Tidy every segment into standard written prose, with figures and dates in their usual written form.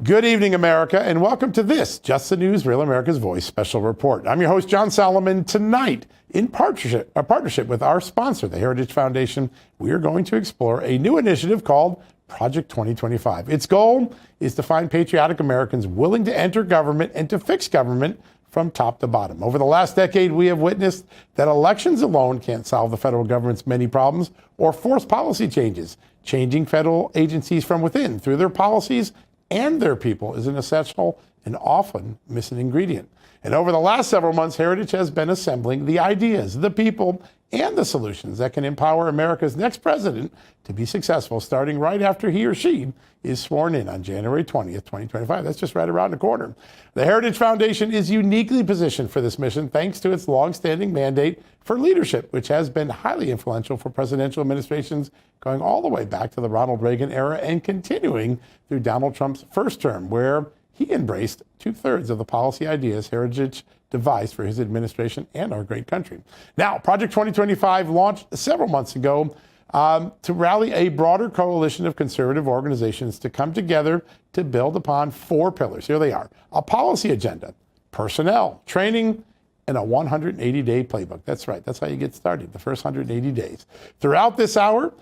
Good evening, America, and welcome to this Just the News, Real America's Voice special report. I'm your host, John Solomon. Tonight, in partnership with our sponsor, the Heritage Foundation, we are going to explore a new initiative called Project 2025. Its goal is to find patriotic Americans willing to enter government and to fix government from top to bottom. Over the last decade, we have witnessed that elections alone can't solve the federal government's many problems or force policy changes. Changing federal agencies from within through their policies and their people is an essential and often missing ingredient. And over the last several months, Heritage has been assembling the ideas, the people, and the solutions that can empower America's next president to be successful, starting right after he or she is sworn in on January 20th, 2025. That's just right around the corner. The Heritage Foundation is uniquely positioned for this mission thanks to its longstanding mandate for leadership, which has been highly influential for presidential administrations going all the way back to the Ronald Reagan era and continuing through Donald Trump's first term, where he embraced 2/3 of the policy ideas Heritage devised for his administration and our great country. Now, Project 2025 launched several months ago to rally a broader coalition of conservative organizations to come together to build upon 4 pillars. Here they are: a policy agenda, personnel, training, and a 180-day playbook. That's right. That's how you get started, the first 180 days. Throughout this hour,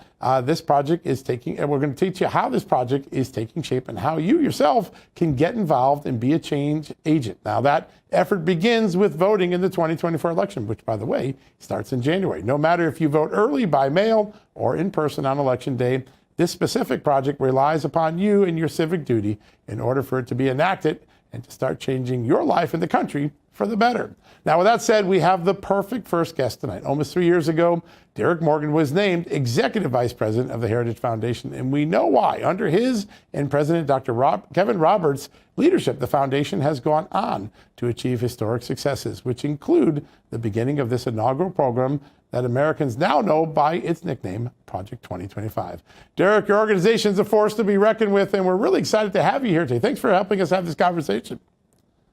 this project is taking, and we're going to teach you how this project is taking shape and how you yourself can get involved and be a change agent. Now, that effort begins with voting in the 2024 election, which, by the way, starts in January. No matter if you vote early, by mail, or in person on Election Day, this specific project relies upon you and your civic duty in order for it to be enacted and to start changing your life and the country for the better. Now, with that said, we have the perfect first guest tonight. Almost 3 years ago, Derek Morgan was named Executive Vice President of the Heritage Foundation, and we know why. Under his and President Dr. Kevin Roberts' leadership, the foundation has gone on to achieve historic successes, which include the beginning of this inaugural program that Americans now know by its nickname, Project 2025. Derek, your organization is a force to be reckoned with, and we're really excited to have you here today. Thanks for helping us have this conversation.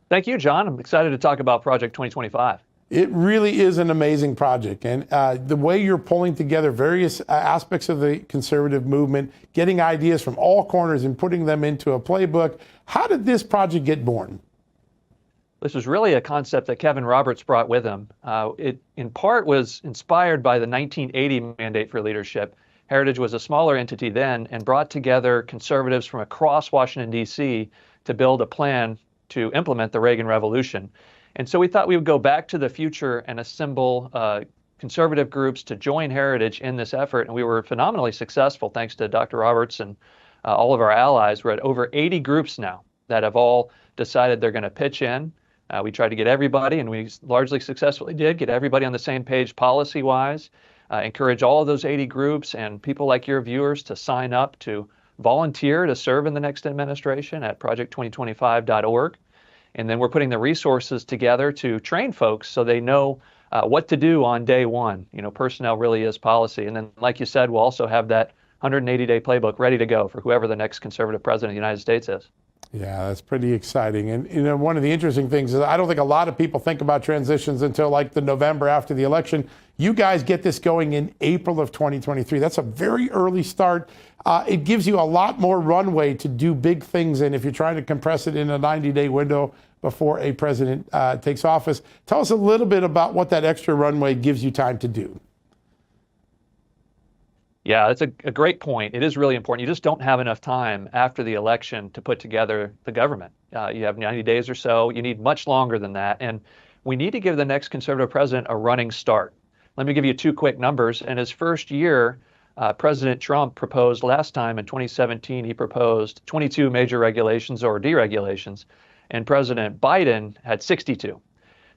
Thank you, John. I'm excited to talk about Project 2025. It really is an amazing project. And the way you're pulling together various aspects of the conservative movement, getting ideas from all corners and putting them into a playbook. How did this project get born? This was really a concept that Kevin Roberts brought with him. It, in part, was inspired by the 1980 Mandate for Leadership. Heritage was a smaller entity then and brought together conservatives from across Washington, D.C. to build a plan to implement the Reagan Revolution. And so we thought we would go back to the future and assemble conservative groups to join Heritage in this effort. And we were phenomenally successful thanks to Dr. Roberts and all of our allies. We're at over 80 groups now that have all decided they're going to pitch in. We tried to get everybody, and we largely successfully did, get everybody on the same page policy-wise, encourage all of those 80 groups and people like your viewers to sign up to volunteer to serve in the next administration at project2025.org. And then we're putting the resources together to train folks so they know what to do on day one. You know, personnel really is policy. And then, like you said, we'll also have that 180-day playbook ready to go for whoever the next conservative president of the United States is. Yeah, that's pretty exciting. And, you know, one of the interesting things is I don't think a lot of people think about transitions until like the November after the election. You guys get this going in April of 2023. That's a very early start. It gives you a lot more runway to do big things. And if you're trying to compress it in a 90-day window before a president takes office, tell us a little bit about what that extra runway gives you time to do. Yeah, that's a great point. It is really important. You just don't have enough time after the election to put together the government. You have 90 days or so. You need much longer than that. And we need to give the next conservative president a running start. Let me give you 2 quick numbers. In his first year, President Trump proposed last time in 2017, he proposed 22 major regulations or deregulations, and President Biden had 62.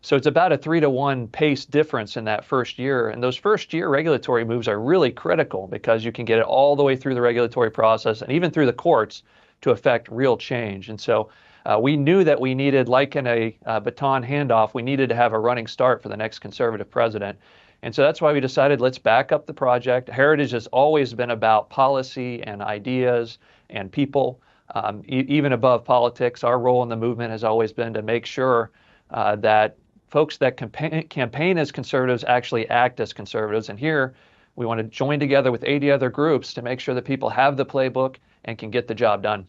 So it's about a 3-to-1 pace difference in that first year. And those first year regulatory moves are really critical because you can get it all the way through the regulatory process and even through the courts to affect real change. And so we knew that we needed, like in a baton handoff, we needed to have a running start for the next conservative president. And so that's why we decided let's back up the project. Heritage has always been about policy and ideas and people, even above politics. Our role in the movement has always been to make sure that folks that campaign as conservatives actually act as conservatives. And here we want to join together with 80 other groups to make sure that people have the playbook and can get the job done.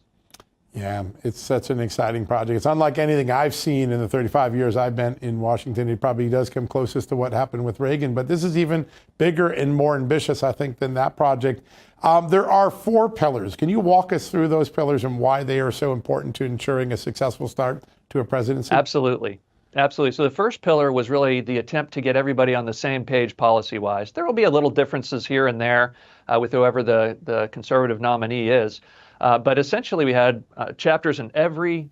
Yeah, it's such an exciting project. It's unlike anything I've seen in the 35 years I've been in Washington. It probably does come closest to what happened with Reagan, but this is even bigger and more ambitious, I think, than that project. There are 4 pillars. Can you walk us through those pillars and why they are so important to ensuring a successful start to a presidency? Absolutely. Absolutely. So the first pillar was really the attempt to get everybody on the same page policy-wise. There will be a little differences here and there with whoever the conservative nominee is. But essentially, we had chapters in every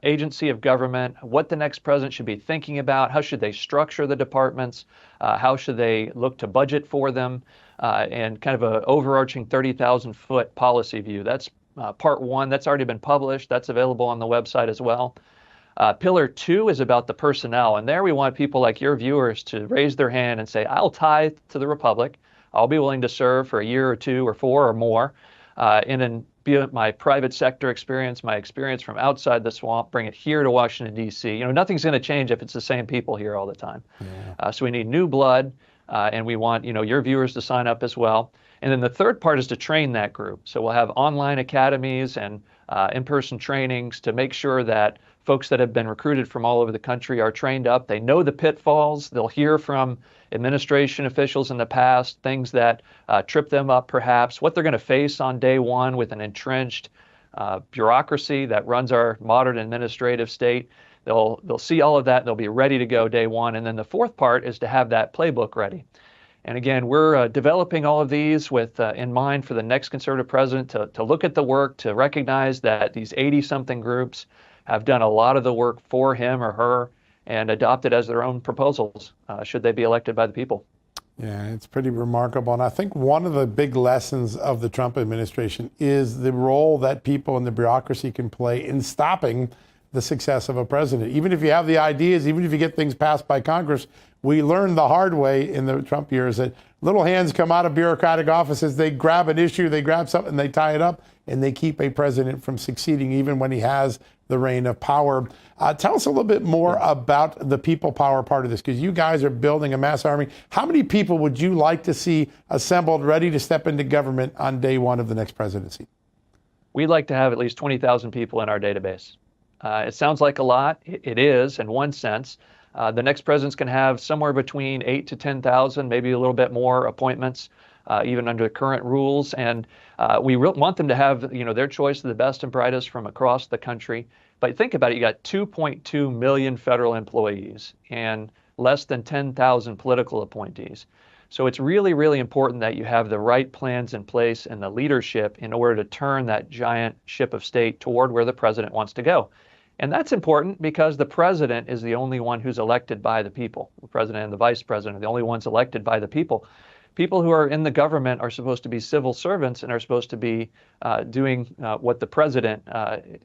agency of government, what the next president should be thinking about, how should they structure the departments, how should they look to budget for them, and kind of an overarching 30,000-foot policy view. That's part 1. That's already been published. That's available on the website as well. Pillar 2 is about the personnel, and there we want people like your viewers to raise their hand and say, I'll tithe to the Republic. I'll be willing to serve for a year or 2 or 4 or more, and then be it my private sector experience, my experience from outside the swamp, bring it here to Washington, D.C. Nothing's going to change if it's the same people here all the time. Yeah. So we need new blood, and we want, your viewers to sign up as well. And then the third part is to train that group. So we'll have online academies and in-person trainings to make sure that folks that have been recruited from all over the country are trained up. They know the pitfalls. They'll hear from administration officials in the past, things that trip them up perhaps, what they're going to face on day one with an entrenched bureaucracy that runs our modern administrative state. They'll see all of that. They'll be ready to go day one. And then the fourth part is to have that playbook ready. And again, we're developing all of these with in mind for the next conservative president to look at the work, to recognize that these 80-something groups have done a lot of the work for him or her and adopt it as their own proposals, should they be elected by the people. Yeah, it's pretty remarkable. And I think one of the big lessons of the Trump administration is the role that people in the bureaucracy can play in stopping the success of a president. Even if you have the ideas, even if you get things passed by Congress, we learned the hard way in the Trump years that little hands come out of bureaucratic offices. They grab an issue, they grab something, they tie it up, and they keep a president from succeeding even when he has the reign of power. Tell us a little bit more about the people power part of this, because you guys are building a mass army. How many people would you like to see assembled, ready to step into government on day one of the next presidency? We'd like to have at least 20,000 people in our database. It sounds like a lot. It is, in one sense. The next president's going to have somewhere between 8 to 10,000, maybe a little bit more appointments, even under current rules. And we want them to have, their choice of the best and brightest from across the country. But think about it, you got 2.2 million federal employees and less than 10,000 political appointees. So it's really, really important that you have the right plans in place and the leadership in order to turn that giant ship of state toward where the president wants to go. And that's important because the president is the only one who's elected by the people. The president and the vice president are the only ones elected by the people. People who are in the government are supposed to be civil servants and are supposed to be doing what the president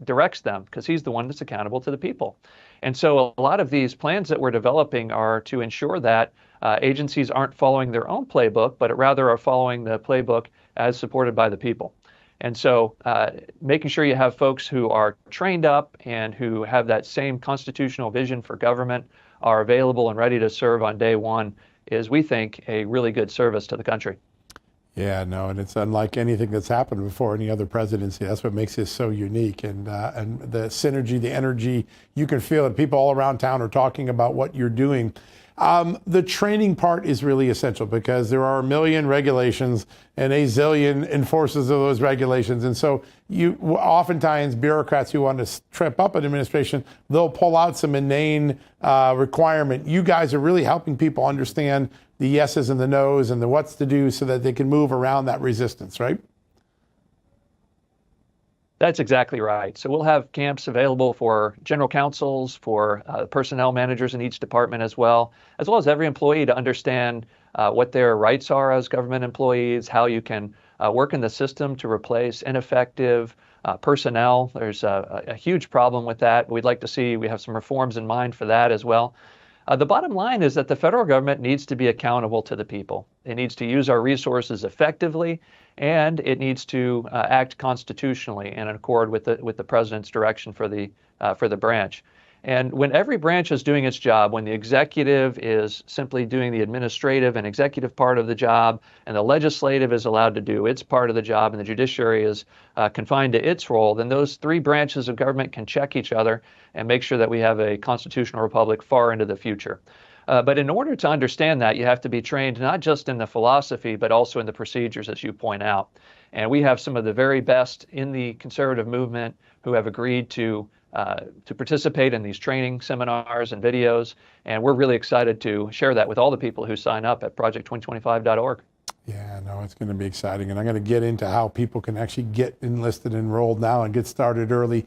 directs them, because he's the one that's accountable to the people. And so a lot of these plans that we're developing are to ensure that agencies aren't following their own playbook, but rather are following the playbook as supported by the people. And so making sure you have folks who are trained up and who have that same constitutional vision for government are available and ready to serve on day one is, we think, a really good service to the country. Yeah, no, and it's unlike anything that's happened before any other presidency. That's what makes this so unique. And the synergy, the energy, you can feel it. People all around town are talking about what you're doing. The training part is really essential because there are a million regulations and a zillion enforcers of those regulations. And so oftentimes bureaucrats who want to trip up an administration, they'll pull out some inane requirement. You guys are really helping people understand the yeses and the nos and the what's to do so that they can move around that resistance, right? That's exactly right. So we'll have camps available for general counsels, for personnel managers in each department as well as every employee to understand what their rights are as government employees, how you can work in the system to replace ineffective personnel. There's a huge problem with that. We have some reforms in mind for that as well. The bottom line is that the federal government needs to be accountable to the people. It needs to use our resources effectively, and it needs to act constitutionally and in accord with the president's direction for the branch. And when every branch is doing its job, when the executive is simply doing the administrative and executive part of the job, and the legislative is allowed to do its part of the job, and the judiciary is confined to its role, then those three branches of government can check each other and make sure that we have a constitutional republic far into the future. But in order to understand that, you have to be trained not just in the philosophy, but also in the procedures, as you point out. And we have some of the very best in the conservative movement who have agreed to participate in these training seminars and videos. And we're really excited to share that with all the people who sign up at project2025.org. Yeah, no, it's going to be exciting. And I'm going to get into how people can actually get enlisted, enrolled now and get started early.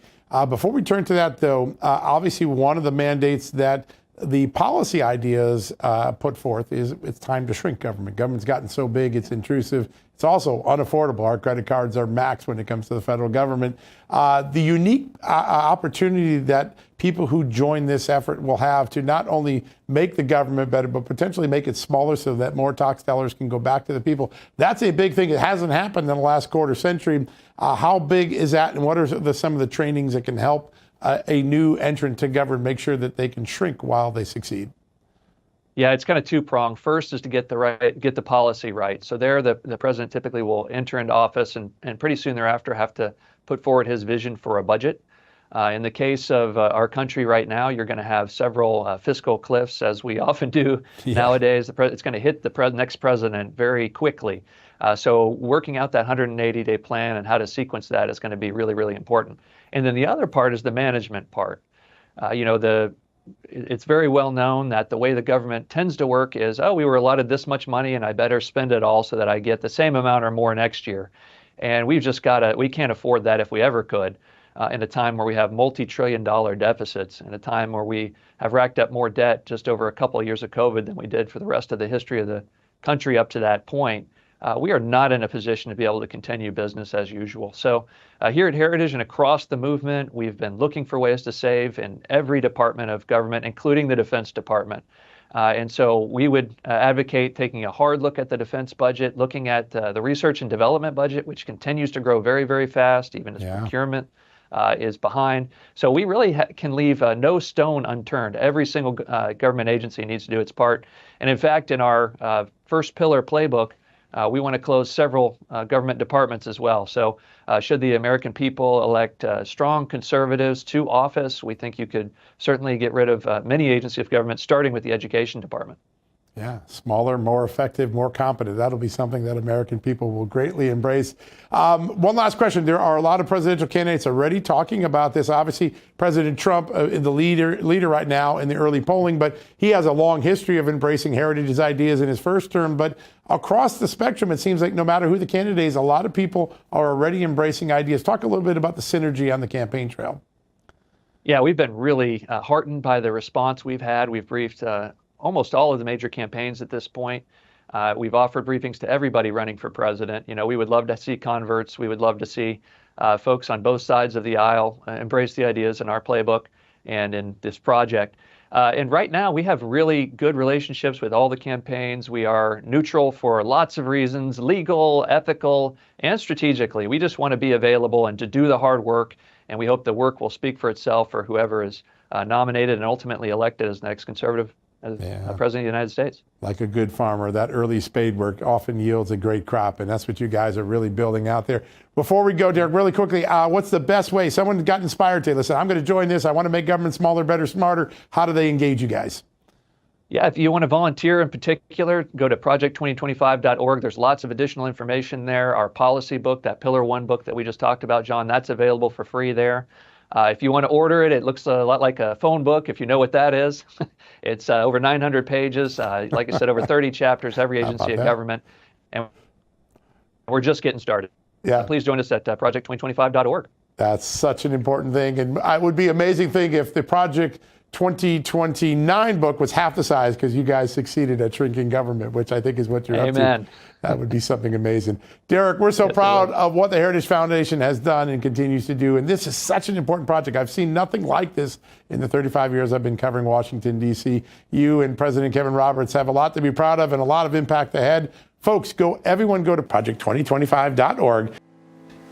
Before we turn to that, though, obviously one of the mandates that the policy ideas put forth is it's time to shrink government. Government's gotten so big, it's intrusive. It's also unaffordable. Our credit cards are maxed when it comes to the federal government. The unique opportunity that people who join this effort will have to not only make the government better, but potentially make it smaller so that more tax dollars can go back to the people. That's a big thing. It hasn't happened in the last quarter century. How big is that, and what are some of the trainings that can help a new entrant to government make sure that they can shrink while they succeed? Yeah, it's kind of two-pronged. First is to get the policy right. So there, the president typically will enter into office and pretty soon thereafter have to put forward his vision for a budget. In the case of our country right now, you're going to have several fiscal cliffs, as we often do nowadays. It's going to hit the next president very quickly. So working out that 180-day plan and how to sequence that is going to be really, really important. And then the other part is the management part. It's very well known that the way the government tends to work is, oh, we were allotted this much money and I better spend it all so that I get the same amount or more next year. And we can't afford that if we ever could, in a time where we have multi-trillion-dollar deficits, in a time where we have racked up more debt just over a couple of years of COVID than we did for the rest of the history of the country up to that point. We are not in a position to be able to continue business as usual. So here at Heritage and across the movement, we've been looking for ways to save in every department of government, including the Defense Department. And so we would advocate taking a hard look at the defense budget, looking at the research and development budget, which continues to grow very, very fast, even as procurement is behind. So we really can leave no stone unturned. Every single government agency needs to do its part. And in fact, in our first pillar playbook, we want to close several government departments as well. So should the American people elect strong conservatives to office, we think you could certainly get rid of many agencies of government, starting with the education department. Yeah, smaller, more effective, more competent. That'll be something that American people will greatly embrace. One last question. There are a lot of presidential candidates already talking about this. Obviously, President Trump is the leader right now in the early polling, but he has a long history of embracing Heritage's ideas in his first term. But across the spectrum, it seems like no matter who the candidate is, a lot of people are already embracing ideas. Talk a little bit about the synergy on the campaign trail. Yeah, we've been really heartened by the response we've had. We've briefed almost all of the major campaigns at this point. We've offered briefings to everybody running for president. We would love to see converts. We would love to see folks on both sides of the aisle embrace the ideas in our playbook and in this project. And right now, we have really good relationships with all the campaigns. We are neutral for lots of reasons, legal, ethical, and strategically. We just want to be available and to do the hard work. And we hope the work will speak for itself for whoever is nominated and ultimately elected as the next conservative President of the United States. Like a good farmer, that early spade work often yields a great crop, and that's what you guys are really building out there. Before we go, Derek, really quickly, what's the best way? Someone got inspired today. Listen, I'm going to join this. I want to make government smaller, better, smarter. How do they engage you guys? Yeah, if you want to volunteer in particular, go to project2025.org. There's lots of additional information there. Our policy book, that Pillar 1 book that we just talked about, John, that's available for free there. If you want to order it, it looks a lot like a phone book, if you know what that is. It's over 900 pages, like I said, over 30 chapters, every agency of government. And we're just getting started. Yeah. Please join us at project2025.org. That's such an important thing. And it would be an amazing thing if the Project 2029 book was half the size, because you guys succeeded at shrinking government, which I think is what you're up to. That would be something amazing. Derek, we're so proud of what the Heritage Foundation has done and continues to do. And this is such an important project. I've seen nothing like this in the 35 years I've been covering Washington, D.C. You and President Kevin Roberts have a lot to be proud of and a lot of impact ahead. Folks, everyone go to project2025.org.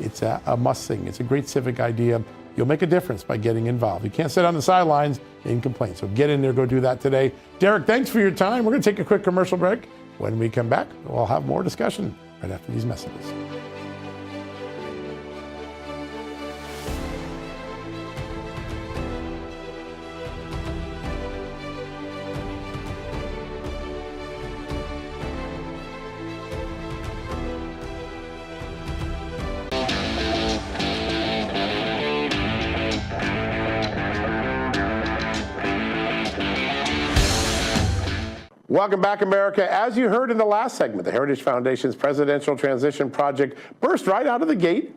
It's a must thing. It's a great civic idea. You'll make a difference by getting involved. You can't sit on the sidelines and complain. So get in there, go do that today. Derek, thanks for your time. We're going to take a quick commercial break. When we come back, we'll have more discussion right after these messages. Welcome back, America. As you heard in the last segment, the Heritage Foundation's Presidential Transition Project burst right out of the gate,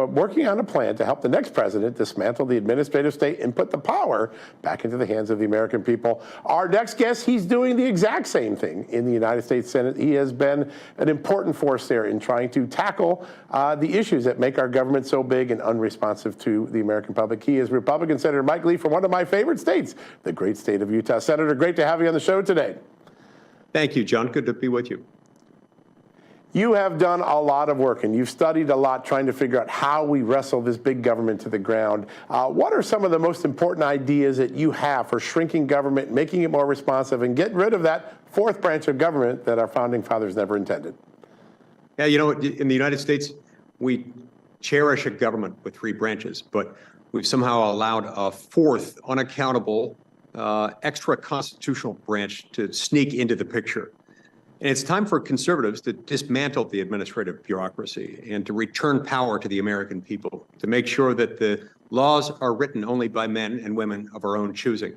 working on a plan to help the next president dismantle the administrative state and put the power back into the hands of the American people. Our next guest, he's doing the exact same thing in the United States Senate. He has been an important force there in trying to tackle the issues that make our government so big and unresponsive to the American public. He is Republican Senator Mike Lee from one of my favorite states, the great state of Utah. Senator, great to have you on the show today. Thank you, John. Good to be with you. You have done a lot of work, and you've studied a lot trying to figure out how we wrestle this big government to the ground. What are some of the most important ideas that you have for shrinking government, making it more responsive, and getting rid of that fourth branch of government that our founding fathers never intended? Yeah, you know, in the United States, we cherish a government with three branches, but we've somehow allowed a fourth unaccountable extra constitutional branch to sneak into the picture. And it's time for conservatives to dismantle the administrative bureaucracy and to return power to the American people, to make sure that the laws are written only by men and women of our own choosing.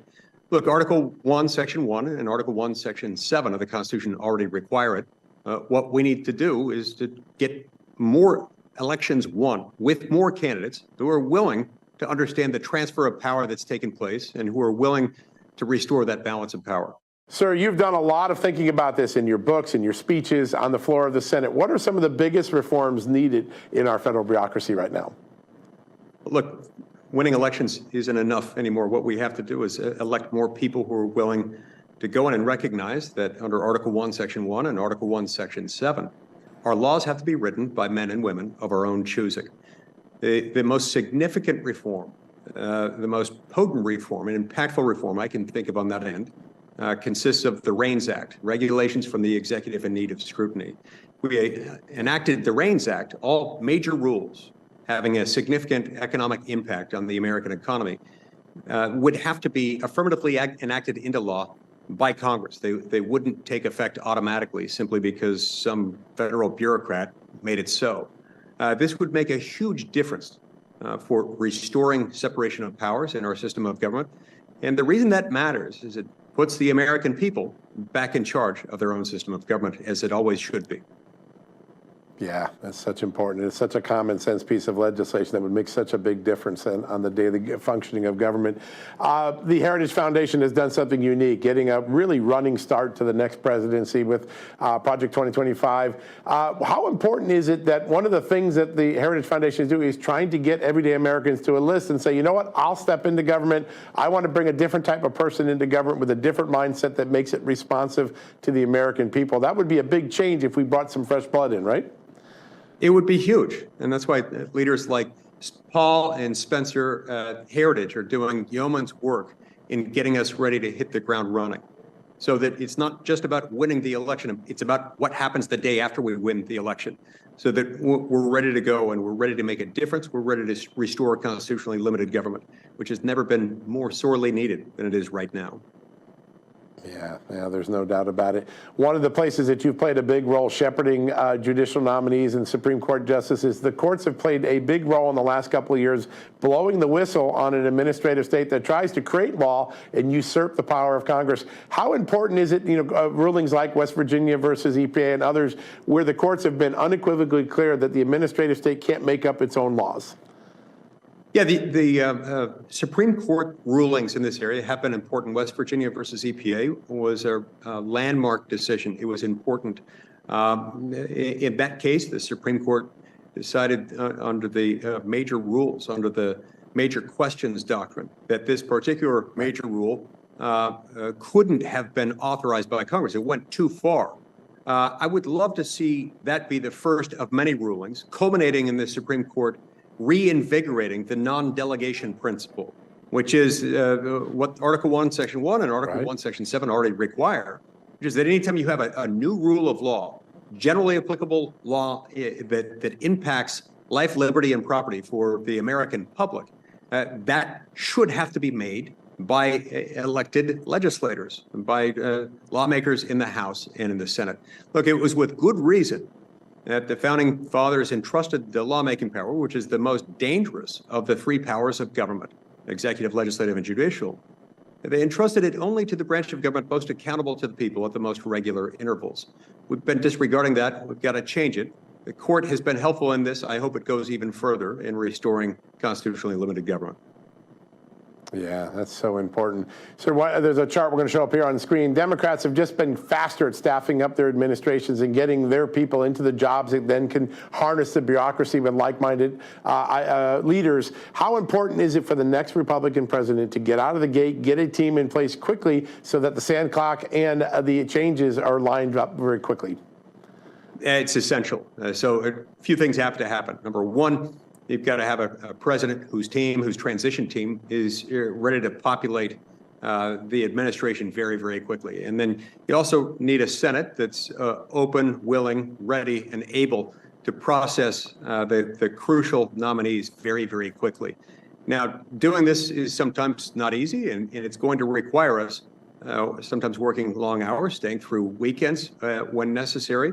Look, Article 1, Section 1 and Article 1, Section 7 of the Constitution already require it. What we need to do is to get more elections won with more candidates who are willing to understand the transfer of power that's taken place and who are willing to restore that balance of power. Sir, you've done a lot of thinking about this in your books, in your speeches on the floor of the Senate. What are some of the biggest reforms needed in our federal bureaucracy right now? Look, winning elections isn't enough anymore. What we have to do is elect more people who are willing to go in and recognize that under Article 1, Section 1 and Article 1, Section 7, our laws have to be written by men and women of our own choosing. The most significant reform, the most potent reform and impactful reform I can think of on that end consists of the REINS Act, regulations from the executive in need of scrutiny. We enacted the REINS Act, all major rules having a significant economic impact on the American economy would have to be affirmatively enacted into law by Congress. They wouldn't take effect automatically simply because some federal bureaucrat made it so. This would make a huge difference for restoring separation of powers in our system of government. And the reason that matters is it puts the American people back in charge of their own system of government, as it always should be. Yeah, that's such important. It's such a common sense piece of legislation that would make such a big difference on the daily functioning of government. The Heritage Foundation has done something unique, getting a really running start to the next presidency with Project 2025. How important is it that one of the things that the Heritage Foundation is doing is trying to get everyday Americans to enlist and say, you know what, I'll step into government. I want to bring a different type of person into government with a different mindset that makes it responsive to the American people. That would be a big change if we brought some fresh blood in, right? It would be huge. And that's why leaders like Paul and Spencer at Heritage are doing yeoman's work in getting us ready to hit the ground running. So that it's not just about winning the election, it's about what happens the day after we win the election. So that we're ready to go and we're ready to make a difference. We're ready to restore constitutionally limited government, which has never been more sorely needed than it is right now. Yeah, there's no doubt about it. One of the places that you've played a big role shepherding judicial nominees and Supreme Court justices, the courts have played a big role in the last couple of years, blowing the whistle on an administrative state that tries to create law and usurp the power of Congress. How important is it, rulings like West Virginia versus EPA and others, where the courts have been unequivocally clear that the administrative state can't make up its own laws? Yeah, the Supreme Court rulings in this area have been important. West Virginia versus EPA was a landmark decision. It was important. In that case, the Supreme Court decided under the major rules, under the major questions doctrine, that this particular major rule couldn't have been authorized by Congress. It went too far. I would love to see that be the first of many rulings, culminating in the Supreme Court reinvigorating the non-delegation principle, which is what Article 1, Section 1 and Article 1, Section 7 already require, which is that anytime you have a new rule of law, generally applicable law that impacts life, liberty, and property for the American public, that should have to be made by elected legislators, by lawmakers in the House and in the Senate. Look, it was with good reason that the founding fathers entrusted the lawmaking power, which is the most dangerous of the three powers of government, executive, legislative, and judicial. They entrusted it only to the branch of government most accountable to the people at the most regular intervals. We've been disregarding that. We've got to change it. The court has been helpful in this. I hope it goes even further in restoring constitutionally limited government. Yeah, that's so important. Sir, there's a chart we're going to show up here on the screen. Democrats have just been faster at staffing up their administrations and getting their people into the jobs that then can harness the bureaucracy with like-minded leaders. How important is it for the next Republican president to get out of the gate, get a team in place quickly so that the sand clock and the changes are lined up very quickly? It's essential. So a few things have to happen. Number one, you've got to have a president whose transition team is ready to populate the administration very, very quickly. And then you also need a Senate that's open, willing, ready, and able to process the crucial nominees very, very quickly. Now, doing this is sometimes not easy, and it's going to require us sometimes working long hours, staying through weekends when necessary,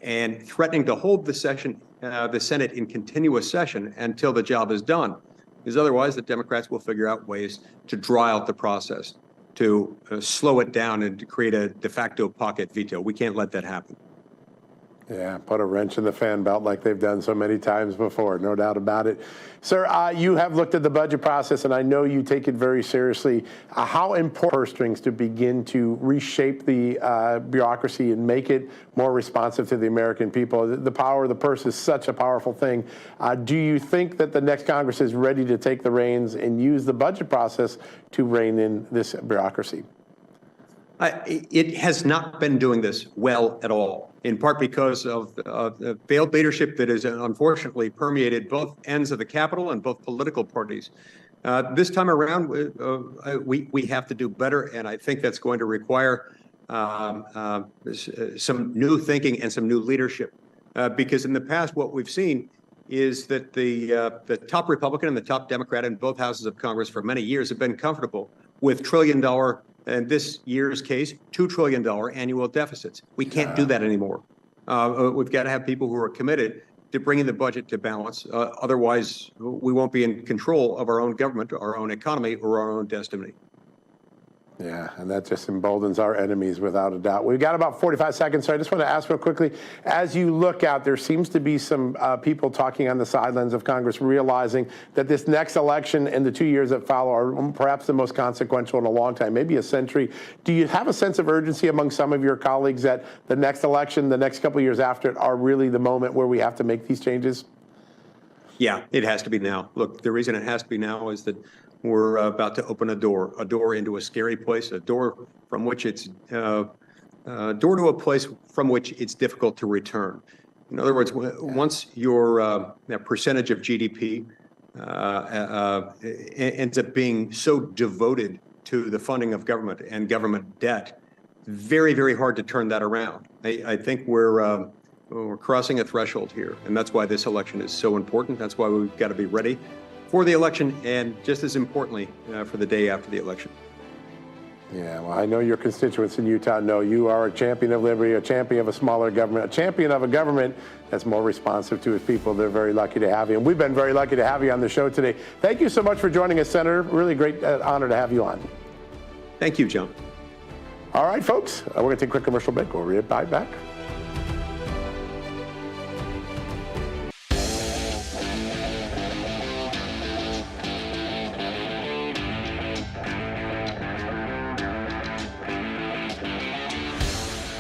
and threatening to hold the Senate in continuous session until the job is done. Because otherwise, the Democrats will figure out ways to draw out the process, to slow it down and to create a de facto pocket veto. We can't let that happen. Yeah, put a wrench in the fan belt like they've done so many times before, no doubt about it. Sir, you have looked at the budget process, and I know you take it very seriously. How important are purse strings to begin to reshape the bureaucracy and make it more responsive to the American people? The power of the purse is such a powerful thing. Do you think that the next Congress is ready to take the reins and use the budget process to rein in this bureaucracy? It has not been doing this well at all, in part because of failed leadership that has unfortunately permeated both ends of the Capitol and both political parties. This time around, we have to do better, and I think that's going to require some new thinking and some new leadership. Because in the past, what we've seen is that the top Republican and the top Democrat in both houses of Congress for many years have been comfortable with trillion-dollar, in this year's case, $2 trillion annual deficits. We can't do that anymore. We've got to have people who are committed to bringing the budget to balance. Otherwise, we won't be in control of our own government, our own economy, or our own destiny. Yeah, and that just emboldens our enemies without a doubt. We've got about 45 seconds, so I just want to ask real quickly, as you look out, there seems to be some people talking on the sidelines of Congress realizing that this next election and the 2 years that follow are perhaps the most consequential in a long time, maybe a century. Do you have a sense of urgency among some of your colleagues that the next election, the next couple of years after it, are really the moment where we have to make these changes? Yeah, it has to be now. Look, the reason it has to be now is that we're about to open a door into a scary place, a door from which it's door to a place from which it's difficult to return. In other words, once your percentage of GDP ends up being so devoted to the funding of government and government debt, very, very hard to turn that around. I think we're crossing a threshold here, and that's why this election is so important. That's why we've got to be ready for the election, and just as importantly, for the day after the election. Yeah, well, I know your constituents in Utah know you are a champion of liberty, a champion of a smaller government, a champion of a government that's more responsive to its people. They're very lucky to have you, and we've been very lucky to have you on the show today. Thank you so much for joining us, Senator. Really great honor to have you on. Thank you, John. All right, folks, we're going to take a quick commercial break. We'll be right back.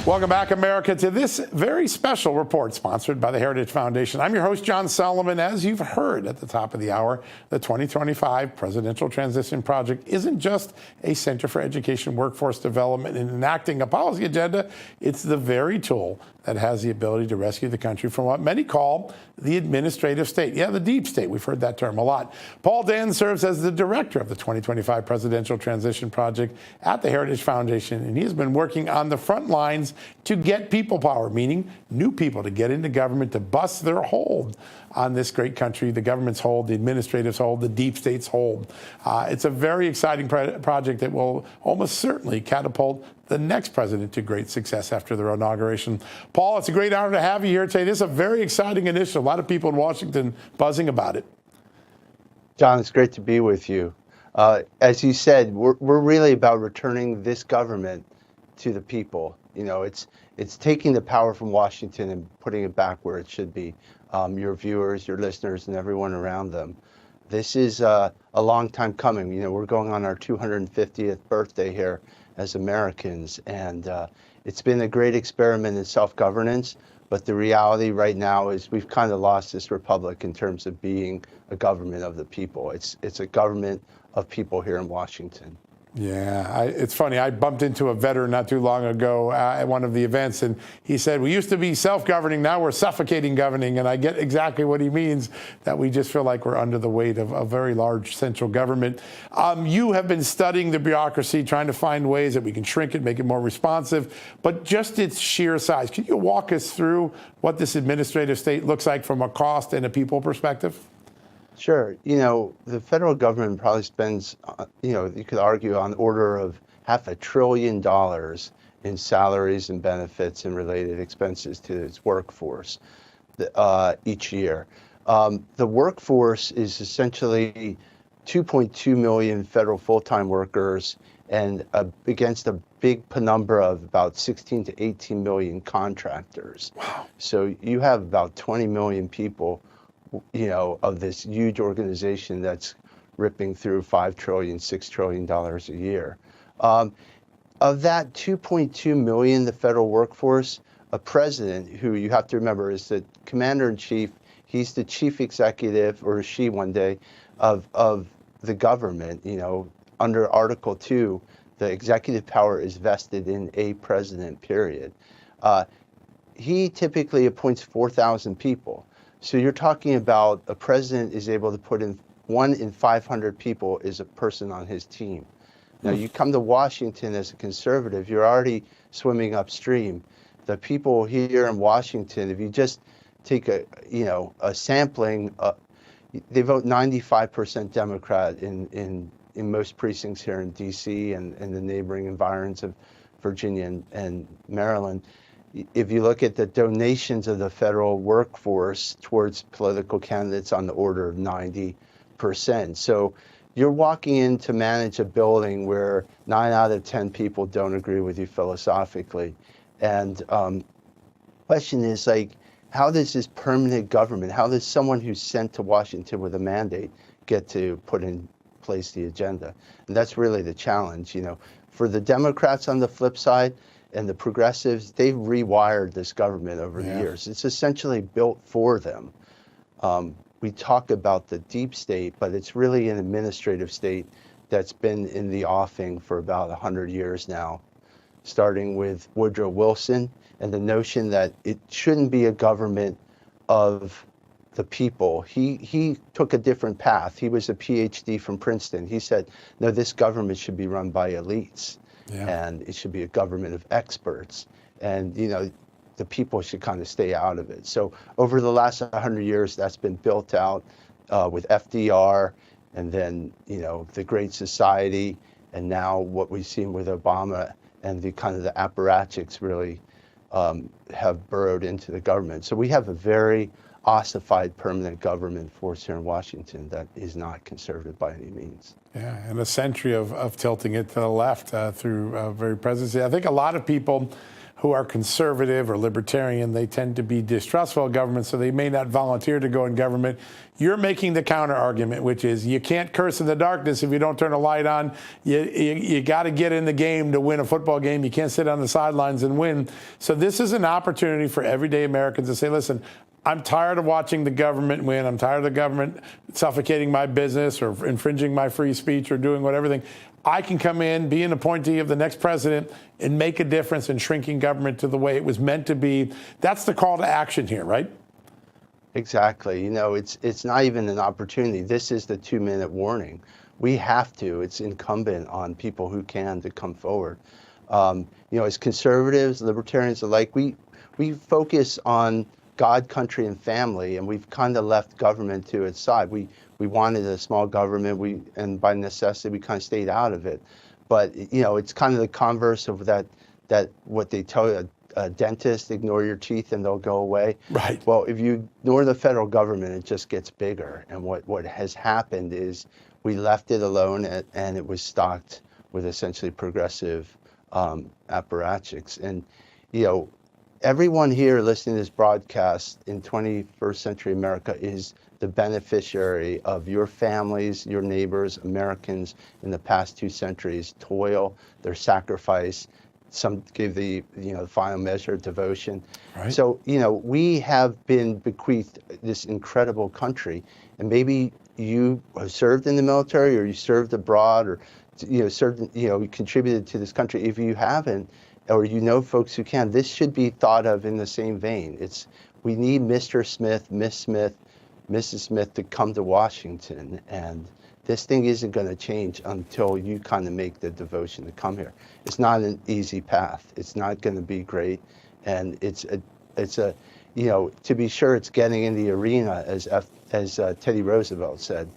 Welcome back, America, to this very special report sponsored by the Heritage Foundation. I'm your host, John Solomon. As you've heard at the top of the hour, the 2025 Presidential Transition Project isn't just a Center for Education Workforce Development and enacting a policy agenda. It's the very tool that has the ability to rescue the country from what many call the administrative state. Yeah, the deep state. We've heard that term a lot. Paul Dann serves as the director of the 2025 Presidential Transition Project at the Heritage Foundation, and he has been working on the front lines to get people power, meaning new people to get into government, to bust their hold on this great country, the government's hold, the administrative's hold, the deep state's hold. It's a very exciting project that will almost certainly catapult the next president to great success after their inauguration. Paul, it's a great honor to have you here today. This is a very exciting initiative. A lot of people in Washington buzzing about it. John, it's great to be with you. As you said, we're really about returning this government to the people. You know, it's taking the power from Washington and putting it back where it should be. Your viewers, your listeners, and everyone around them. This is a long time coming. You know, we're going on our 250th birthday here as Americans, and it's been a great experiment in self-governance. But the reality right now is we've kind of lost this republic in terms of being a government of the people. It's a government of people here in Washington. Yeah, it's funny. I bumped into a veteran not too long ago at one of the events, and he said, we used to be self-governing, now we're suffocating governing. And I get exactly what he means, that we just feel like we're under the weight of a very large central government. You have been studying the bureaucracy, trying to find ways that we can shrink it, make it more responsive, but just its sheer size. Can you walk us through what this administrative state looks like from a cost and a people perspective? Sure. You know, the federal government probably spends, you could argue on the order of $500 billion in salaries and benefits and related expenses to its workforce each year. The workforce is essentially 2.2 million federal full-time workers and against a big penumbra of about 16 to 18 million contractors. Wow. So you have about 20 million people, you know, of this huge organization that's ripping through $5 trillion, $6 trillion a year. Of that 2.2 million, the federal workforce, a president, who you have to remember is the commander-in-chief, he's the chief executive, or she one day, of the government. You know, under Article 2, the executive power is vested in a president, period. He typically appoints 4,000 people. So you're talking about a president is able to put in 1 in 500 people is a person on his team. Now you come to Washington as a conservative, you're already swimming upstream. The people here in Washington, if you just take a sampling, they vote 95% Democrat in most precincts here in DC and the neighboring environs of Virginia and Maryland. If you look at the donations of the federal workforce towards political candidates on the order of 90%. So you're walking in to manage a building where 9 out of 10 people don't agree with you philosophically. And question is, like, how does this permanent government, how does someone who's sent to Washington with a mandate get to put in place the agenda? And that's really the challenge. You know, for the Democrats on the flip side, and the progressives, they've rewired this government over the years. It's essentially built for them. We talk about the deep state, but it's really an administrative state that's been in the offing for about 100 years now, starting with Woodrow Wilson and the notion that it shouldn't be a government of the people. He took a different path. He was a PhD from Princeton. He said, no, this government should be run by elites. And it should be a government of experts. And, you know, the people should kind of stay out of it. So over the last 100 years, that's been built out with FDR and then, you know, the Great Society. And now what we've seen with Obama and the kind of the apparatchiks really have burrowed into the government. So we have a very ossified permanent government force here in Washington that is not conservative by any means. Yeah, and a century of tilting it to the left through very presidency. I think a lot of people who are conservative or libertarian, they tend to be distrustful of government, so they may not volunteer to go in government. You're making the counter argument, which is you can't curse in the darkness if you don't turn a light on. You got to get in the game to win a football game. You can't sit on the sidelines and win. So this is an opportunity for everyday Americans to say, listen, I'm tired of watching the government win. I'm tired of the government suffocating my business or infringing my free speech or doing whatever thing. I can come in, be an appointee of the next president, and make a difference in shrinking government to the way it was meant to be. That's the call to action here, right? Exactly. You know, it's not even an opportunity. This is the 2-minute warning. We have to. It's incumbent on people who can to come forward. You know, as conservatives, libertarians alike, we focus on God, country, and family, and we've kind of left government to its side. We wanted a small government, and by necessity, we kind of stayed out of it. But, you know, it's kind of the converse of that what they tell you, a dentist, ignore your teeth and they'll go away. Right. Well, if you ignore the federal government, it just gets bigger. And what has happened is we left it alone, and it was stocked with essentially progressive apparatchiks. And, you know, everyone here listening to this broadcast in 21st century America is the beneficiary of your families, your neighbors, Americans in the past 2 centuries' toil, their sacrifice. Some give the final measure of devotion. Right. So, you know, we have been bequeathed this incredible country, and maybe you have served in the military or you served abroad or, you contributed to this country. If you haven't, or you know folks who can, this should be thought of in the same vein. We need Mr. Smith, Miss Smith, Mrs. Smith to come to Washington, and this thing isn't going to change until you kind of make the devotion to come here. It's not an easy path. It's not going to be great, and it's a to be sure, it's getting in the arena, as Teddy Roosevelt said.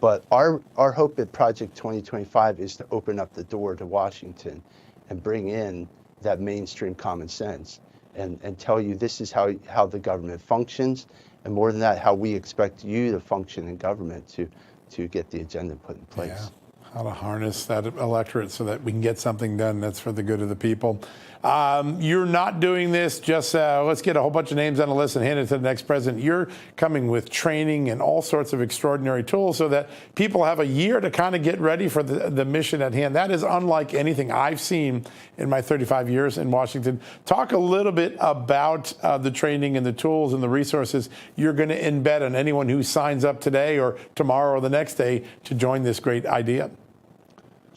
But our hope at Project 2025 is to open up the door to Washington and bring in that mainstream common sense and tell you this is how the government functions, and more than that, how we expect you to function in government to get the agenda put in place. Yeah. How to harness that electorate so that we can get something done that's for the good of the people. You're not doing this just let's get a whole bunch of names on a list and hand it to the next president. You're coming with training and all sorts of extraordinary tools so that people have a year to kind of get ready for the mission at hand. That is unlike anything I've seen in my 35 years in Washington. Talk a little bit about the training and the tools and the resources you're going to embed on anyone who signs up today or tomorrow or the next day to join this great idea.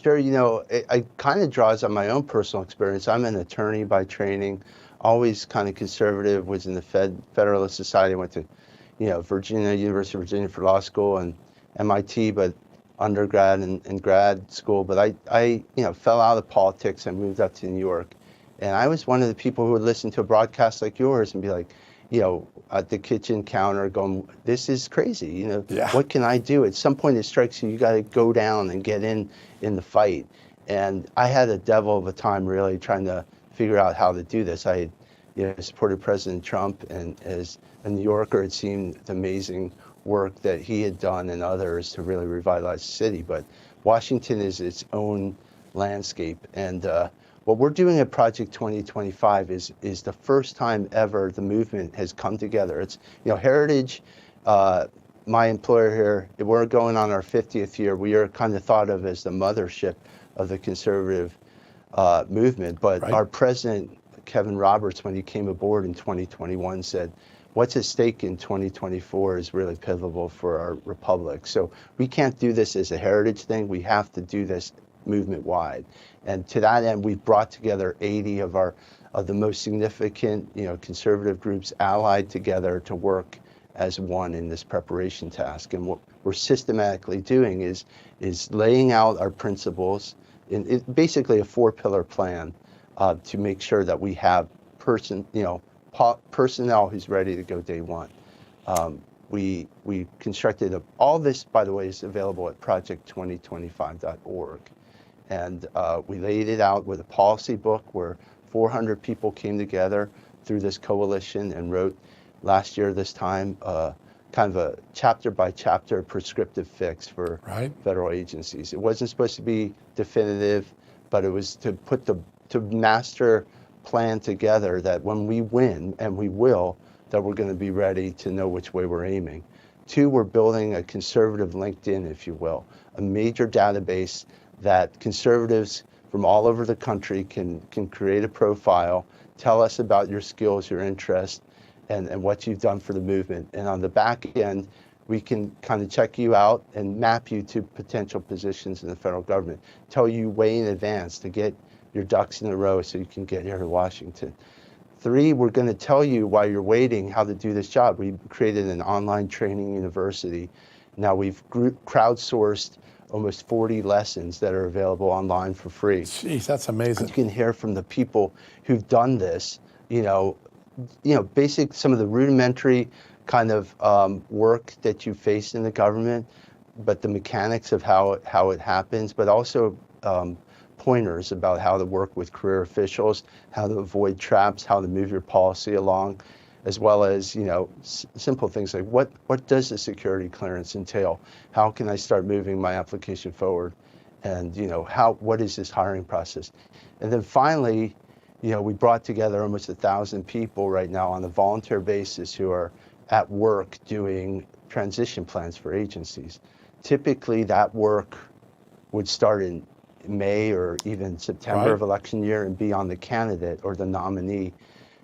Sure, it kind of draws on my own personal experience. I'm an attorney by training, always kind of conservative, was in the Federalist Society. I went to, University of Virginia for law school and MIT, but undergrad and grad school. But I fell out of politics and moved up to New York. And I was one of the people who would listen to a broadcast like yours and be like, at the kitchen counter going, this is crazy. Yeah. What can I do? At some point it strikes you got to go down and get in the fight. And I had a devil of a time really trying to figure out how to do this. I had supported President Trump, and as a New Yorker, it seemed amazing work that he had done and others to really revitalize the city. But Washington is its own landscape. And what we're doing at Project 2025 is the first time ever the movement has come together. It's, Heritage, my employer here, we're going on our 50th year. We are kind of thought of as the mothership of the conservative movement. But right. Our president, Kevin Roberts, when he came aboard in 2021, said, what's at stake in 2024 is really pivotal for our republic. So we can't do this as a heritage thing. We have to do this movement-wide. And to that end, we've brought together 80 of the most significant, conservative groups allied together to work as one in this preparation task. And what we're systematically doing is laying out our principles in basically a 4-pillar plan to make sure that we have personnel who's ready to go day one. We constructed all this, by the way, is available at project2025.org. And we laid it out with a policy book where 400 people came together through this coalition and wrote last year this time kind of a chapter by chapter prescriptive fix for right. federal agencies. It wasn't supposed to be definitive, but it was to master plan together that when we win, and we will, that we're going to be ready to know which way we're aiming. Two, we're building a conservative LinkedIn, if you will, a major database that conservatives from all over the country can create a profile, tell us about your skills, your interests, and what you've done for the movement. And on the back end, we can kind of check you out and map you to potential positions in the federal government, tell you way in advance to get your ducks in a row so you can get here to Washington. Three, we're going to tell you while you're waiting how to do this job. We created an online training university. Now we've crowdsourced almost 40 lessons that are available online for free. Jeez, that's amazing. You can hear from the people who've done this, basic, some of the rudimentary kind of work that you face in the government, but the mechanics of how it happens, but also pointers about how to work with career officials, how to avoid traps, how to move your policy along, as well as simple things like what does the security clearance entail? How can I start moving my application forward? And what is this hiring process? And then finally, we brought together almost 1,000 people right now on a volunteer basis who are at work doing transition plans for agencies. Typically, that work would start in May or even September of election year and be on the candidate or the nominee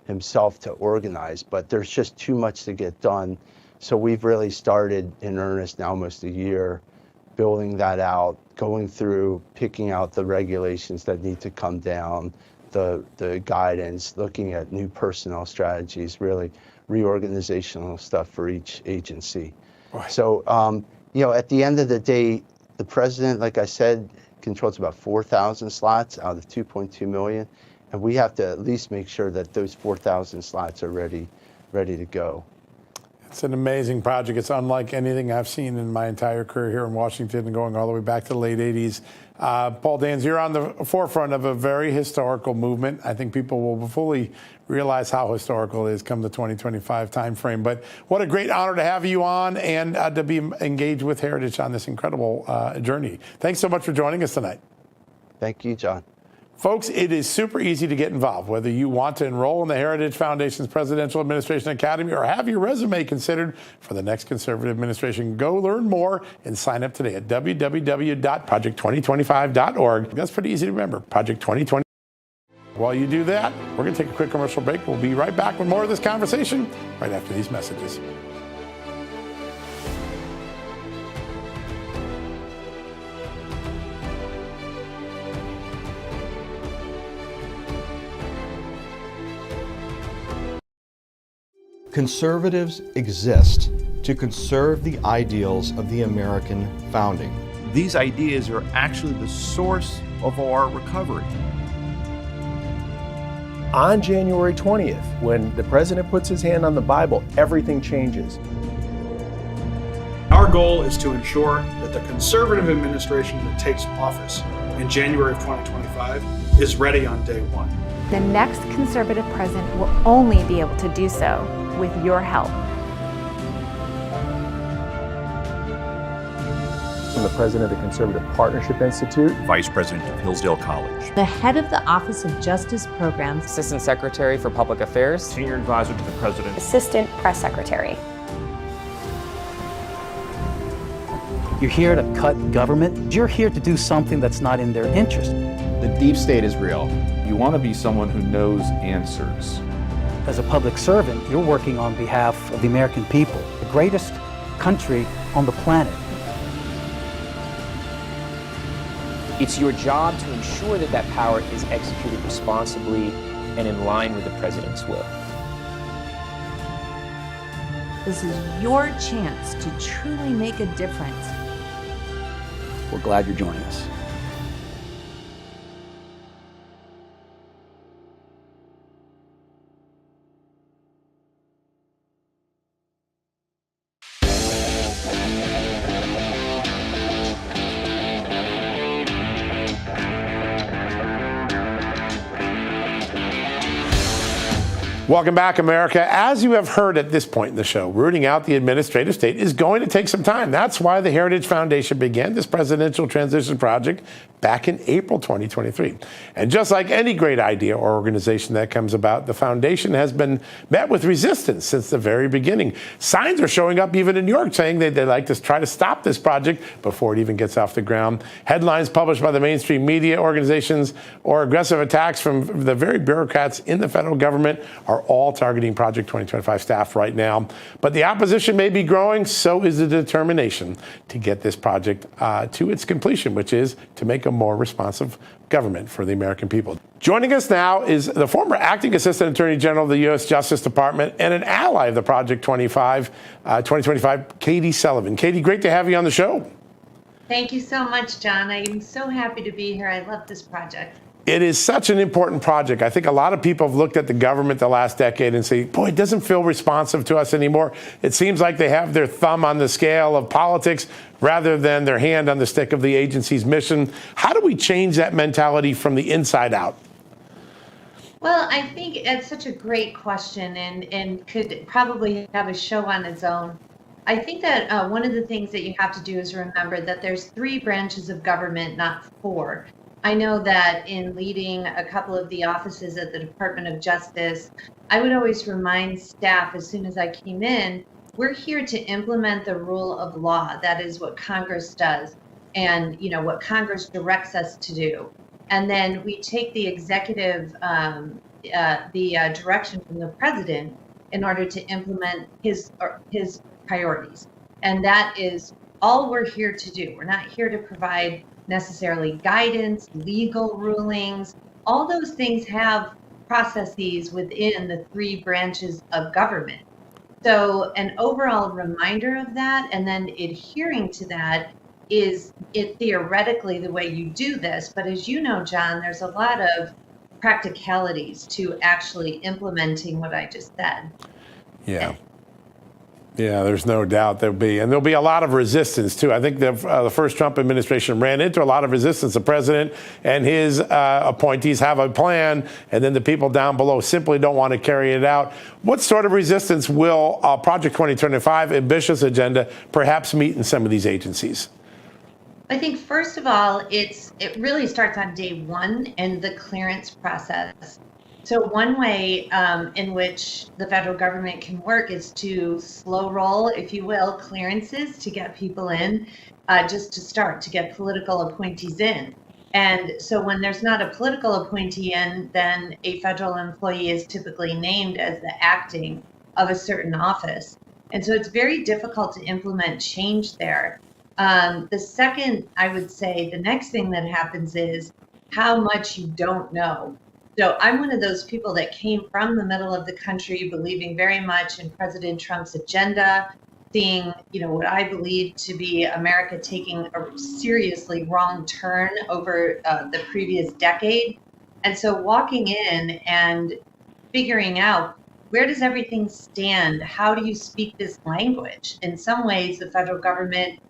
himself to organize, but there's just too much to get done. So we've really started in earnest now almost a year, building that out, going through, picking out the regulations that need to come down, the guidance, looking at new personnel strategies, really reorganizational stuff for each agency. Right. So, at the end of the day, the president, like I said, controls about 4,000 slots out of 2.2 million. And we have to at least make sure that those 4,000 slots are ready to go. It's an amazing project. It's unlike anything I've seen in my entire career here in Washington and going all the way back to the late 80s. Paul Dans, you're on the forefront of a very historical movement. I think people will fully realize how historical it is come the 2025 timeframe. But what a great honor to have you on and to be engaged with Heritage on this incredible journey. Thanks so much for joining us tonight. Thank you, John. Folks, it is super easy to get involved, whether you want to enroll in the Heritage Foundation's Presidential Administration Academy or have your resume considered for the next conservative administration. Go learn more and sign up today at www.project2025.org. That's pretty easy to remember, Project 2020. While you do that, we're going to take a quick commercial break. We'll be right back with more of this conversation right after these messages. Conservatives exist to conserve the ideals of the American founding. These ideas are actually the source of our recovery. On January 20th, when the president puts his hand on the Bible, everything changes. Our goal is to ensure that the conservative administration that takes office in January of 2025 is ready on day one. The next conservative president will only be able to do so with your help. I'm the president of the Conservative Partnership Institute. Vice President of Hillsdale College. The head of the Office of Justice Programs. Assistant Secretary for Public Affairs. Senior Advisor to the President. Assistant Press Secretary. You're here to cut government. You're here to do something that's not in their interest. The deep state is real. You want to be someone who knows answers. As a public servant, you're working on behalf of the American people, the greatest country on the planet. It's your job to ensure that that power is executed responsibly and in line with the president's will. This is your chance to truly make a difference. We're glad you're joining us. Welcome back, America. As you have heard at this point in the show, rooting out the administrative state is going to take some time. That's why the Heritage Foundation began this presidential transition project back in April 2023. And just like any great idea or organization that comes about, the foundation has been met with resistance since the very beginning. Signs are showing up even in New York saying they'd like to try to stop this project before it even gets off the ground. Headlines published by the mainstream media organizations or aggressive attacks from the very bureaucrats in the federal government are all targeting Project 2025 staff right now. But the opposition may be growing, so is the determination to get this project to its completion, which is to make a more responsive government for the American people. Joining us now is the former acting assistant attorney general of the U.S. Justice Department and an ally of the Project 2025, Katie Sullivan. Katie, great to have you on the show. Thank you so much, John. I am so happy to be here. I love this project. It is such an important project. I think a lot of people have looked at the government the last decade and say, boy, it doesn't feel responsive to us anymore. It seems like they have their thumb on the scale of politics rather than their hand on the stick of the agency's mission. How do we change that mentality from the inside out? Well, I think it's such a great question and could probably have a show on its own. I think that one of the things that you have to do is remember that there's 3 branches of government, not 4. I know that in leading a couple of the offices at the Department of Justice, I would always remind staff as soon as I came in, we're here to implement the rule of law. That is what Congress does and what Congress directs us to do. And then we take the executive, the direction from the president in order to implement his priorities. And that is all we're here to do. We're not here to provide necessarily guidance, legal rulings. All those things have processes within the 3 branches of government. So an overall reminder of that and then adhering to that is it theoretically the way you do this. But as you know, John, there's a lot of practicalities to actually implementing what I just said. Yeah. Yeah, there's no doubt there'll be a lot of resistance too. I think the first Trump administration ran into a lot of resistance. The president and his appointees have a plan, and then the people down below simply don't want to carry it out. What sort of resistance will Project 2025 ambitious agenda perhaps meet in some of these agencies? I think first of all, it really starts on day one and the clearance process. So one way in which the federal government can work is to slow roll, if you will, clearances to get people in, just to start, to get political appointees in. And so when there's not a political appointee in, then a federal employee is typically named as the acting of a certain office. And so it's very difficult to implement change there. The second, I would say, the next thing that happens is how much you don't know. So I'm one of those people that came from the middle of the country, believing very much in President Trump's agenda, seeing, what I believe to be America taking a seriously wrong turn over the previous decade. And so walking in and figuring out, where does everything stand? How do you speak this language? In some ways, the federal government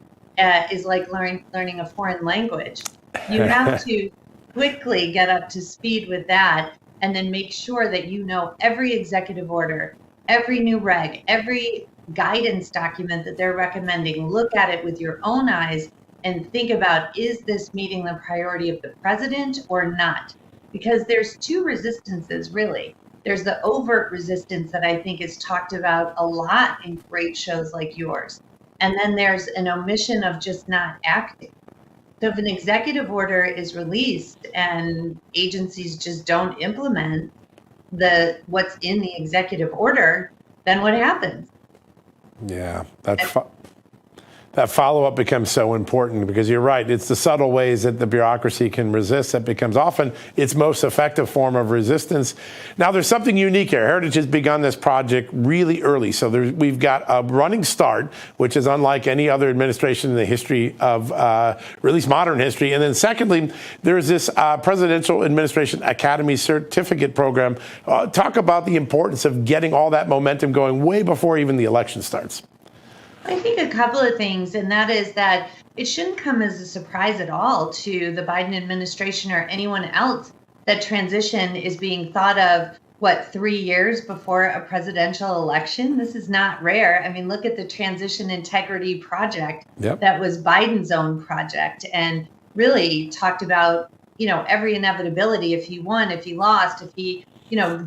is like learning a foreign language. You have to quickly get up to speed with that and then make sure that you know every executive order, every new reg, every guidance document that they're recommending. Look at it with your own eyes and think about, is this meeting the priority of the president or not? Because there's 2 resistances, really. There's the overt resistance that I think is talked about a lot in great shows like yours. And then there's an omission of just not acting. So if an executive order is released and agencies just don't implement what's in the executive order, then what happens? Yeah, that follow-up becomes so important because you're right. It's the subtle ways that the bureaucracy can resist that becomes often its most effective form of resistance. Now, there's something unique here. Heritage has begun this project really early. So we've got a running start, which is unlike any other administration in the history of, or at least modern history. And then secondly, there's this Presidential Administration Academy Certificate Program. Talk about the importance of getting all that momentum going way before even the election starts. I think a couple of things, and that is that it shouldn't come as a surprise at all to the Biden administration or anyone else that transition is being thought of 3 years before a presidential election. This is not rare. I mean, look at the Transition Integrity Project. Yep. That was Biden's own project, and really talked about, every inevitability, if he won, if he lost, if he,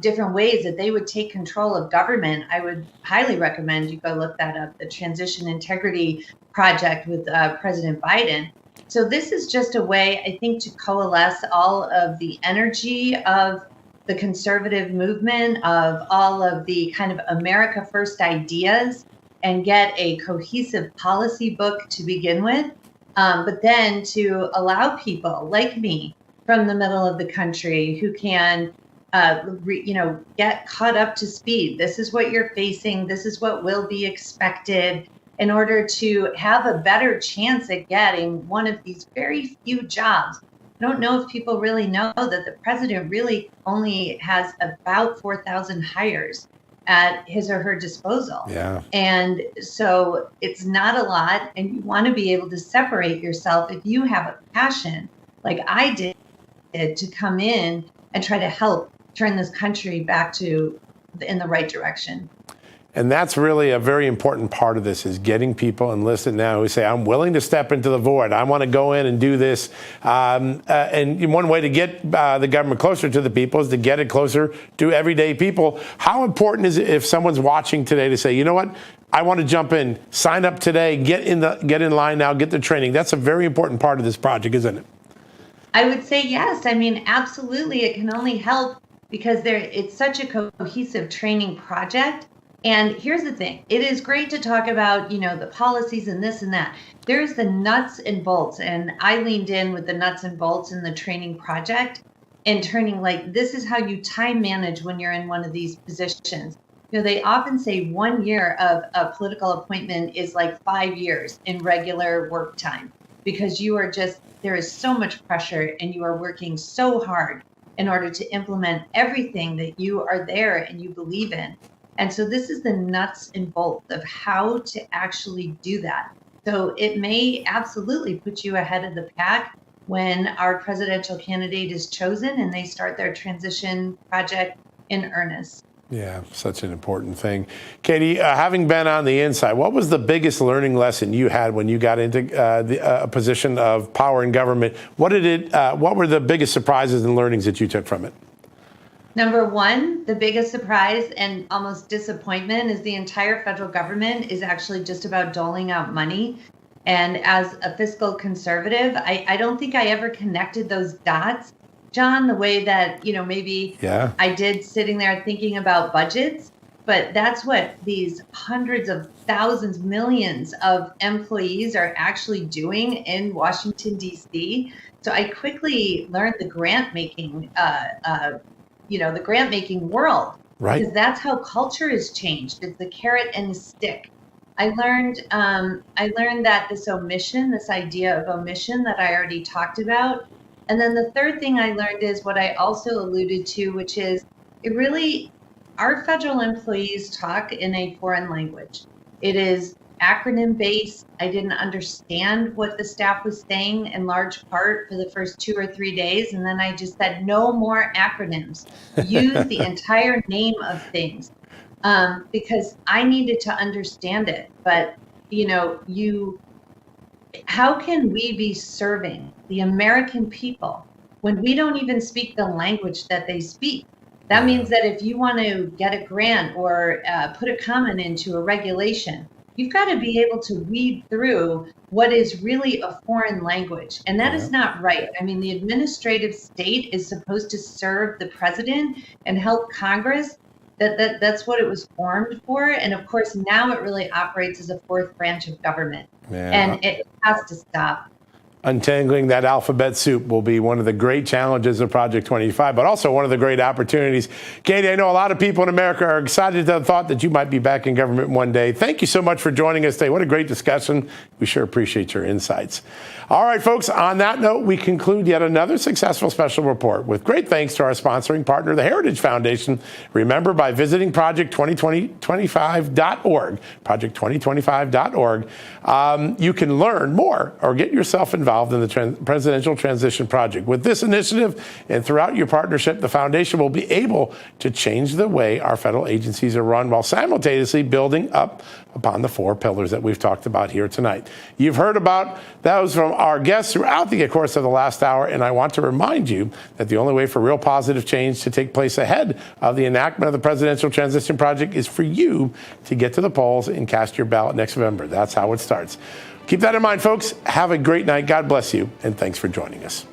different ways that they would take control of government. I would highly recommend you go look that up, the Transition Integrity Project with President Biden. So this is just a way, I think, to coalesce all of the energy of the conservative movement, of all of the kind of America First ideas, and get a cohesive policy book to begin with, but then to allow people like me from the middle of the country who can, get caught up to speed. This is what you're facing. This is what will be expected, in order to have a better chance at getting one of these very few jobs. I don't know if people really know that the president really only has about 4,000 hires at his or her disposal. Yeah. And so it's not a lot, and you want to be able to separate yourself if you have a passion, like I did, to come in and try to help turn this country back in the right direction. And that's really a very important part of this, is getting people enlisted now who say, I'm willing to step into the void. I want to go in and do this. And one way to get the government closer to the people is to get it closer to everyday people. How important is it if someone's watching today to say, you know what, I want to jump in, sign up today, get in line now, get the training? That's a very important part of this project, isn't it? I would say yes. I mean, absolutely. It can only help because it's such a cohesive training project. And here's the thing. It is great to talk about, the policies and this and that. There's the nuts and bolts. And I leaned in with the nuts and bolts in the training project and turning this is how you time manage when you're in one of these positions. They often say 1 year of a political appointment is like 5 years in regular work time, because there is so much pressure and you are working so hard in order to implement everything that you are there and you believe in. And so this is the nuts and bolts of how to actually do that. So it may absolutely put you ahead of the pack when our presidential candidate is chosen and they start their transition project in earnest. Yeah, such an important thing. Katie, having been on the inside, what was the biggest learning lesson you had when you got into a position of power in government? What were the biggest surprises and learnings that you took from it? Number one, the biggest surprise and almost disappointment is the entire federal government is actually just about doling out money. And as a fiscal conservative, I don't think I ever connected those dots, John, the way that, maybe I did sitting there thinking about budgets. But that's what these hundreds of thousands, millions of employees are actually doing in Washington, D.C. So I quickly learned the grant making the grant making world, right? Because that's how culture is changed. It's the carrot and the stick. I learned that this idea of omission that I already talked about. And then the third thing I learned is what I also alluded to, which is our federal employees talk in a foreign language. It is acronym based. I didn't understand what the staff was saying in large part for the first 2 or 3 days. And then I just said, no more acronyms. Use the entire name of things, because I needed to understand it. But, how can we be serving the American people when we don't even speak the language that they speak? That means that if you want to get a grant or put a comment into a regulation, you've got to be able to weed through what is really a foreign language. And that is not right. I mean, the administrative state is supposed to serve the president and help Congress. That's what it was formed for. And of course, now it really operates as a fourth branch of government. And it has to stop. Untangling that alphabet soup will be one of the great challenges of Project 25, but also one of the great opportunities. Katie, I know a lot of people in America are excited at the thought that you might be back in government one day. Thank you so much for joining us today. What a great discussion. We sure appreciate your insights. All right, folks, on that note, we conclude yet another successful special report with great thanks to our sponsoring partner, the Heritage Foundation. Remember, by visiting project2025.org, project2025.org, you can learn more or get yourself involved involved in the Presidential Transition Project. With this initiative and throughout your partnership, the foundation will be able to change the way our federal agencies are run while simultaneously building up upon the 4 pillars that we've talked about here tonight. You've heard about those from our guests throughout the course of the last hour, and I want to remind you that the only way for real positive change to take place ahead of the enactment of the Presidential Transition Project is for you to get to the polls and cast your ballot next November. That's how it starts. Keep that in mind, folks. Have a great night. God bless you, and thanks for joining us.